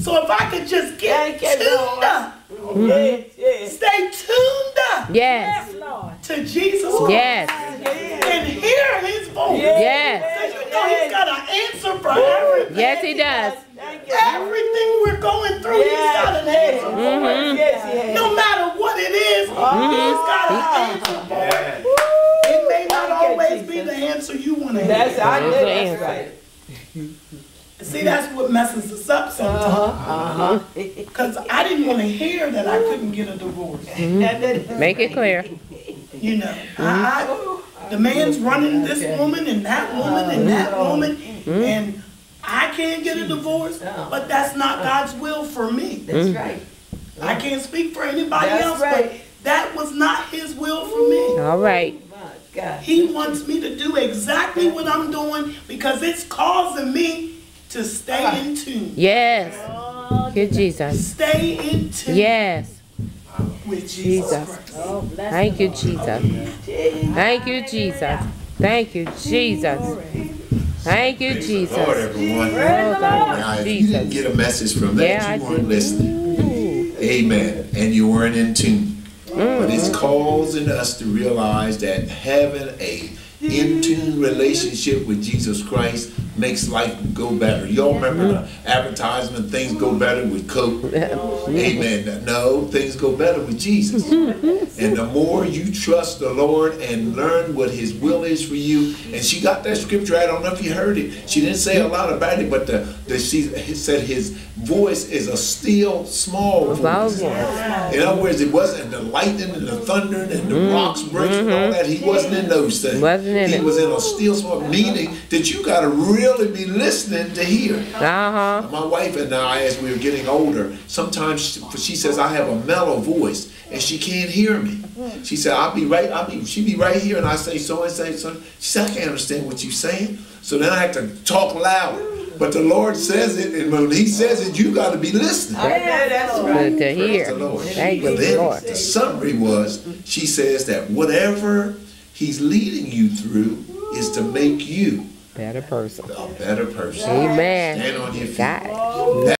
So if I could just get tuned up, stay tuned up Yes. to Jesus Christ Yes. and hear his voice. Yes. So you know he's got an answer for everything. Yes, he does. Everything we're going through, he's got an answer for it. No matter what it is, he's got an answer for it. It may not always be the answer you want to hear. That's right. See, that's what messes us up sometimes. Because I didn't want to hear that I couldn't get a divorce. Make it clear. You know, the man's running this woman and that woman and that woman, and I can't get a divorce, but that's not God's will for me. That's right. I can't speak for anybody That's else, right. but that was not his will for me. All right. He wants me to do exactly what I'm doing because it's causing me to stay in tune. Yes. Good Jesus. Stay in tune Yes. with Jesus Jesus. Christ. Thank you, Jesus. Thank you, Jesus. Thank you, Jesus. Thank you, Jesus. Lord, everyone. Oh, Now, God, if you didn't Jesus. get a message from that, Yeah, I you weren't did. listening. Amen. And you weren't in tune. But it's causing us to realize that having a in-tune relationship with Jesus Christ makes life go better. Y'all remember the advertisement, things go better with Coke? Amen. No, things go better with Jesus. And the more you trust the Lord and learn what his will is for you, and she got that scripture, I don't know if you heard it. She didn't say a lot about it, but she said his voice is a still small voice. In other words, it wasn't the lightning and the thunder and the rocks breaking and all that. He wasn't in those things. He was in a still small, meaning that you got to really be listening to hear. My wife and I, as we were getting older, sometimes she says I have a mellow voice and she can't hear me. She said she'd be right here and I say so and say so. She said I can't understand what you're saying. So then I have to talk louder. But the Lord says it, and when he says it, you got to be listening. That's right. Good to hear. The Lord. Thank you, But then Lord. the summary was, she says that whatever he's leading you through is to make you Better person. a better person. Amen. Stand on your feet. God.